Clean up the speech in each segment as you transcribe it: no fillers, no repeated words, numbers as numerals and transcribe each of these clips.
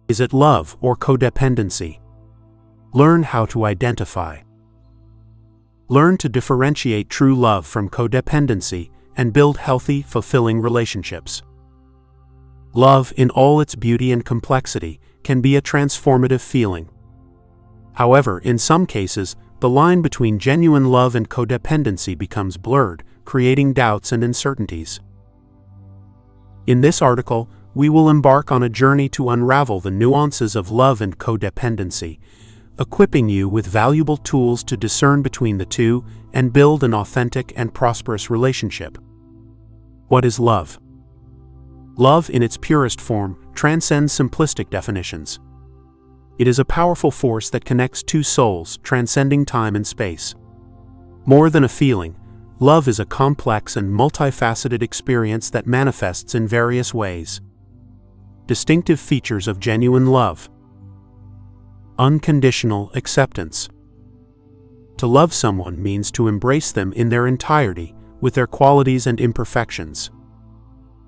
Is it love or codependency? Learn how to identify. Learn to differentiate true love from codependency and build healthy, fulfilling relationships. Love, in all its beauty and complexity, can be a transformative feeling. However, in some cases, the line between genuine love and codependency becomes blurred, creating doubts and uncertainties. In this article, we will embark on a journey to unravel the nuances of love and codependency, equipping you with valuable tools to discern between the two and build an authentic and prosperous relationship. What is love? Love, in its purest form, transcends simplistic definitions. It is a powerful force that connects two souls, transcending time and space. More than a feeling, love is a complex and multifaceted experience that manifests in various ways. Distinctive features of genuine love. Unconditional acceptance. To love someone means to embrace them in their entirety, with their qualities and imperfections.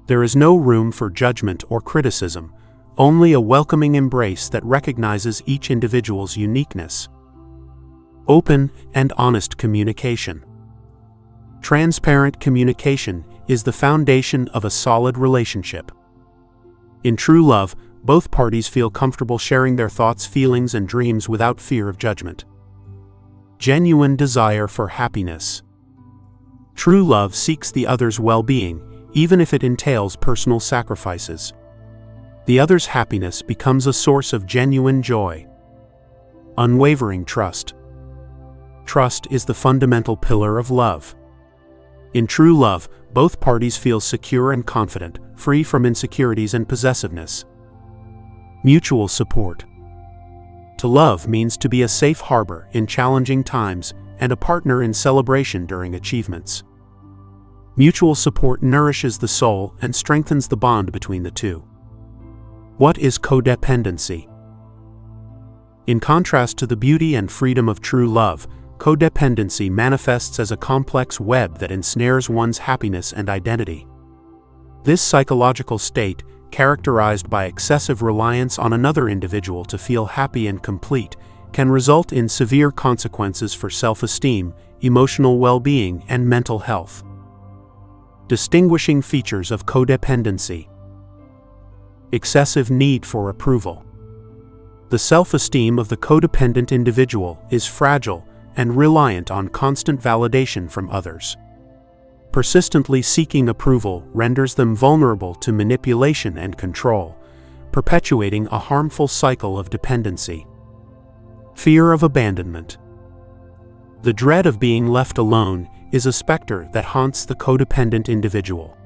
There is no room for judgment or criticism, only a welcoming embrace that recognizes each individual's uniqueness. Open and honest communication. Transparent communication is the foundation of a solid relationship. In true love, both parties feel comfortable sharing their thoughts, feelings, and dreams without fear of judgment. Genuine desire for happiness. True love seeks the other's well-being, even if it entails personal sacrifices. The other's happiness becomes a source of genuine joy. Unwavering trust. Trust is the fundamental pillar of love. In true love, both parties feel secure and confident, free from insecurities and possessiveness. Mutual support. To love means to be a safe harbor in challenging times and a partner in celebration during achievements. Mutual support nourishes the soul and strengthens the bond between the two. What is codependency? In contrast to the beauty and freedom of true love, codependency manifests as a complex web that ensnares one's happiness and identity. This psychological state, characterized by excessive reliance on another individual to feel happy and complete, can result in severe consequences for self-esteem, emotional well-being, and mental health. Distinguishing features of codependency. Excessive need for approval. The self-esteem of the codependent individual is fragile and reliant on constant validation from others. Persistently seeking approval renders them vulnerable to manipulation and control, perpetuating a harmful cycle of dependency. Fear of abandonment. The dread of being left alone is a specter that haunts the codependent individual.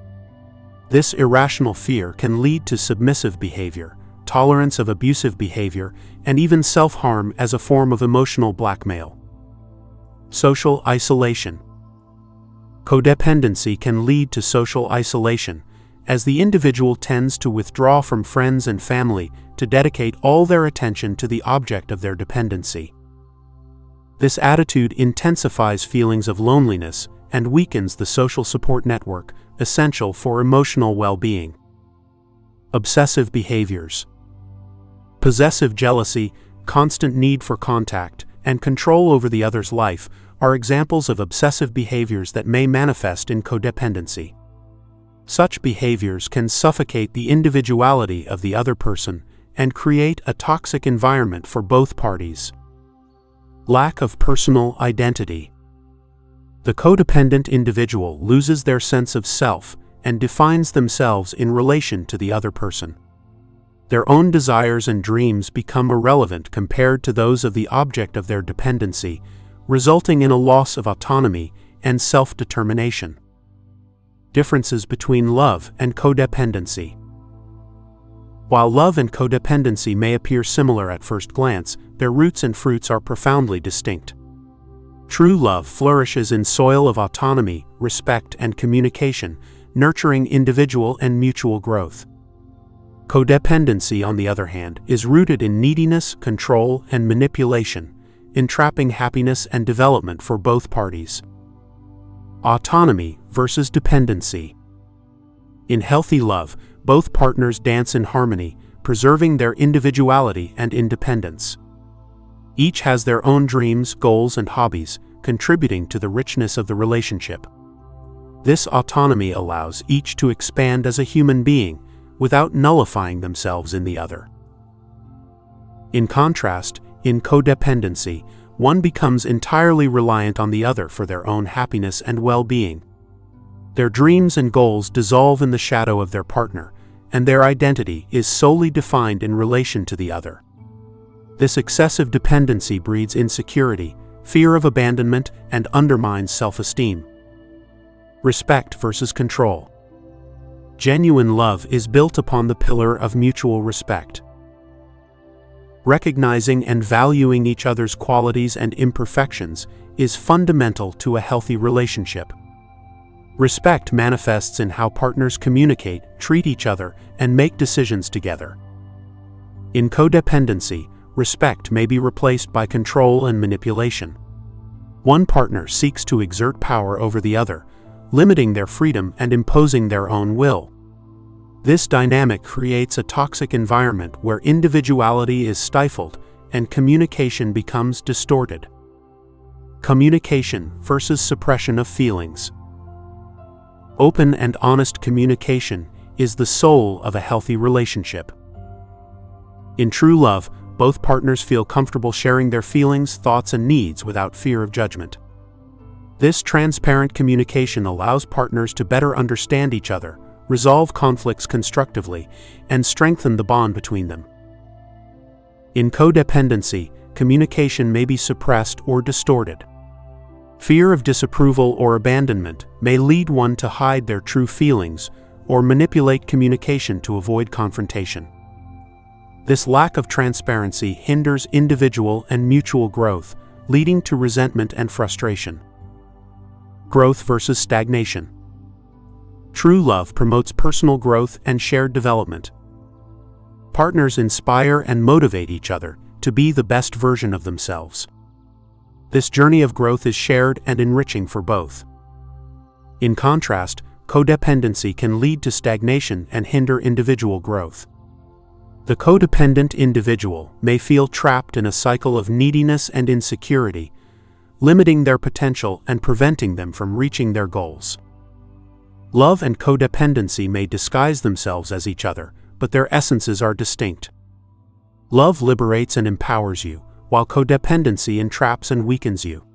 This irrational fear can lead to submissive behavior, tolerance of abusive behavior, and even self-harm as a form of emotional blackmail. Social isolation. Codependency can lead to social isolation, as the individual tends to withdraw from friends and family to dedicate all their attention to the object of their dependency. This attitude intensifies feelings of loneliness and weakens the social support network essential for emotional well-being. Obsessive behaviors. Possessive jealousy, constant need for contact, and control over the other's life are examples of obsessive behaviors that may manifest in codependency. Such behaviors can suffocate the individuality of the other person and create a toxic environment for both parties. Lack of personal identity. The codependent individual loses their sense of self and defines themselves in relation to the other person. Their own desires and dreams become irrelevant compared to those of the object of their dependency, resulting in a loss of autonomy and self-determination. Differences between love and codependency. While love and codependency may appear similar at first glance, their roots and fruits are profoundly distinct. True love flourishes in soil of autonomy, respect, and communication, nurturing individual and mutual growth. Codependency, on the other hand, is rooted in neediness, control, and manipulation, entrapping happiness and development for both parties. Autonomy versus dependency. In healthy love, both partners dance in harmony, preserving their individuality and independence. Each has their own dreams, goals, and hobbies, contributing to the richness of the relationship. This autonomy allows each to expand as a human being without nullifying themselves in the other. In contrast, in codependency, one becomes entirely reliant on the other for their own happiness and well-being. Their dreams and goals dissolve in the shadow of their partner, and their identity is solely defined in relation to the other. This excessive dependency breeds insecurity, fear of abandonment, and undermines self-esteem. Respect versus control. Genuine love is built upon the pillar of mutual respect. Recognizing and valuing each other's qualities and imperfections is fundamental to a healthy relationship. Respect manifests in how partners communicate, treat each other, and make decisions together. In codependency, respect may be replaced by control and manipulation. One partner seeks to exert power over the other, limiting their freedom and imposing their own will. This dynamic creates a toxic environment where individuality is stifled and communication becomes distorted. Communication versus suppression of feelings. Open and honest communication is the soul of a healthy relationship. In true love, both partners feel comfortable sharing their feelings, thoughts, and needs without fear of judgment. This transparent communication allows partners to better understand each other, resolve conflicts constructively, and strengthen the bond between them. In codependency, communication may be suppressed or distorted. Fear of disapproval or abandonment may lead one to hide their true feelings or manipulate communication to avoid confrontation. This lack of transparency hinders individual and mutual growth, leading to resentment and frustration. Growth versus stagnation. True love promotes personal growth and shared development. Partners inspire and motivate each other to be the best version of themselves. This journey of growth is shared and enriching for both. In contrast, codependency can lead to stagnation and hinder individual growth. The codependent individual may feel trapped in a cycle of neediness and insecurity, limiting their potential and preventing them from reaching their goals. Love and codependency may disguise themselves as each other, but their essences are distinct. Love liberates and empowers you, while codependency entraps and weakens you.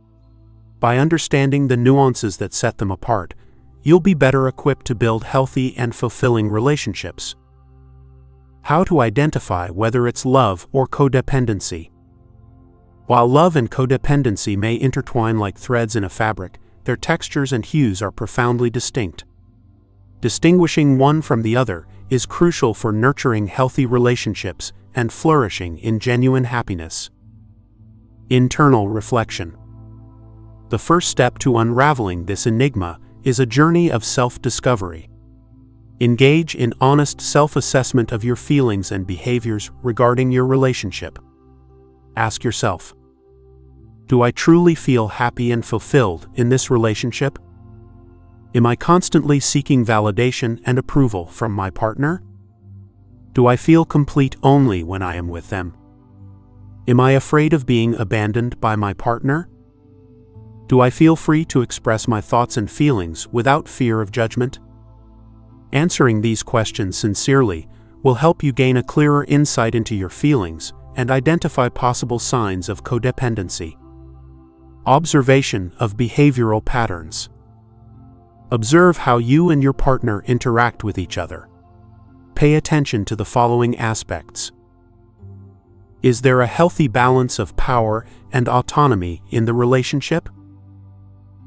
By understanding the nuances that set them apart, you'll be better equipped to build healthy and fulfilling relationships. How to identify whether it's love or codependency. While love and codependency may intertwine like threads in a fabric, their textures and hues are profoundly distinct. Distinguishing one from the other is crucial for nurturing healthy relationships and flourishing in genuine happiness. Internal reflection. The first step to unraveling this enigma is a journey of self-discovery. Engage in honest self-assessment of your feelings and behaviors regarding your relationship. Ask yourself, do I truly feel happy and fulfilled in this relationship? Am I constantly seeking validation and approval from my partner? Do I feel complete only when I am with them? Am I afraid of being abandoned by my partner? Do I feel free to express my thoughts and feelings without fear of judgment? Answering these questions sincerely will help you gain a clearer insight into your feelings and identify possible signs of codependency. Observation of behavioral patterns. Observe how you and your partner interact with each other. Pay attention to the following aspects. Is there a healthy balance of power and autonomy in the relationship?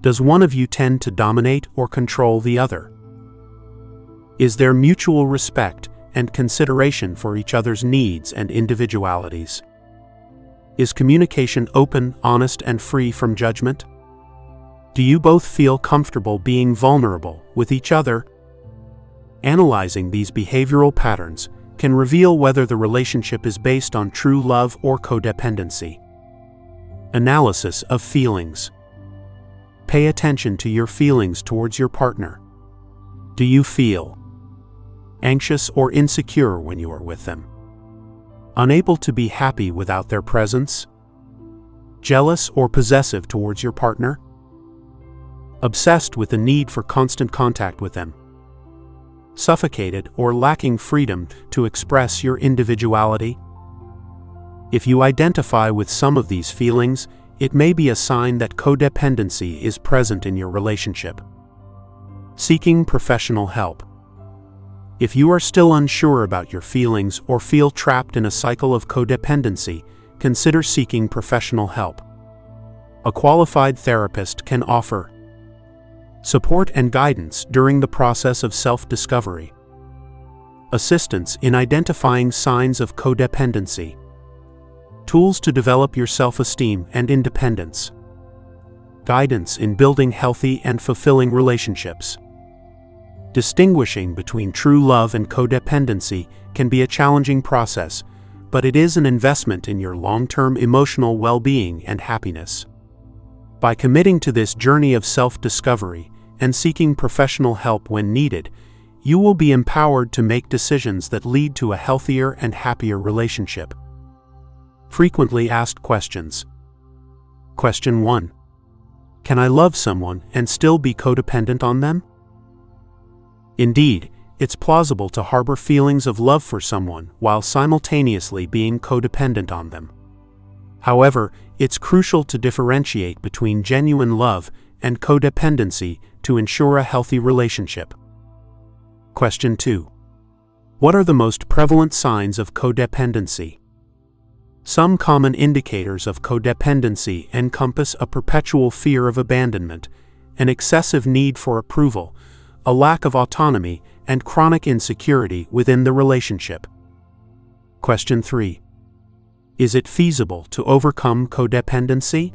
Does one of you tend to dominate or control the other? Is there mutual respect and consideration for each other's needs and individualities? Is communication open, honest, and free from judgment? Do you both feel comfortable being vulnerable with each other? Analyzing these behavioral patterns can reveal whether the relationship is based on true love or codependency. Analysis of feelings. Pay attention to your feelings towards your partner. Do you feel anxious or insecure when you are with them? Unable to be happy without their presence? Jealous or possessive towards your partner? Obsessed with the need for constant contact with them? Suffocated or lacking freedom to express your individuality? If you identify with some of these feelings, it may be a sign that codependency is present in your relationship. Seeking professional help. If you are still unsure about your feelings or feel trapped in a cycle of codependency, consider seeking professional help. A qualified therapist can offer support and guidance during the process of self-discovery, assistance in identifying signs of codependency, tools to develop your self-esteem and independence, guidance in building healthy and fulfilling relationships. Distinguishing between true love and codependency can be a challenging process, but it is an investment in your long-term emotional well-being and happiness. By committing to this journey of self-discovery and seeking professional help when needed, you will be empowered to make decisions that lead to a healthier and happier relationship. Frequently asked questions. Question 1. Can I love someone and still be codependent on them? Indeed, it's plausible to harbor feelings of love for someone while simultaneously being codependent on them. However, it's crucial to differentiate between genuine love and codependency to ensure a healthy relationship. Question 2. What are the most prevalent signs of codependency? Some common indicators of codependency encompass a perpetual fear of abandonment, an excessive need for approval, a lack of autonomy, and chronic insecurity within the relationship. Question 3. Is it feasible to overcome codependency?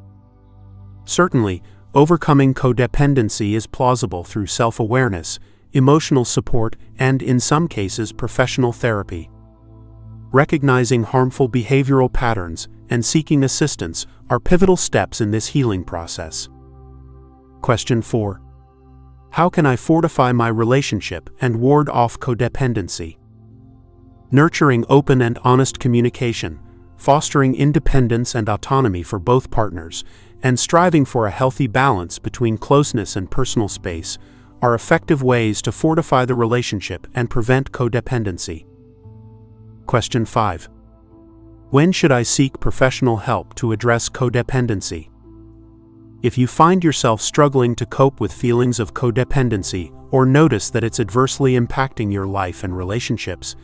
Certainly, overcoming codependency is plausible through self-awareness, emotional support, and in some cases professional therapy. Recognizing harmful behavioral patterns and seeking assistance are pivotal steps in this healing process. Question 4. How can I fortify my relationship and ward off codependency? Nurturing open and honest communication, fostering independence and autonomy for both partners, and striving for a healthy balance between closeness and personal space are effective ways to fortify the relationship and prevent codependency. Question 5. When should I seek professional help to address codependency? If you find yourself struggling to cope with feelings of codependency or notice that it's adversely impacting your life and relationships,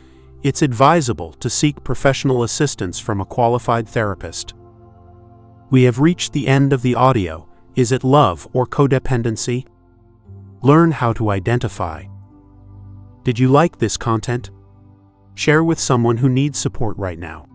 it's advisable to seek professional assistance from a qualified therapist. We have reached the end of the audio. Is it love or codependency? Learn how to identify. Did you like this content? Share with someone who needs support right now.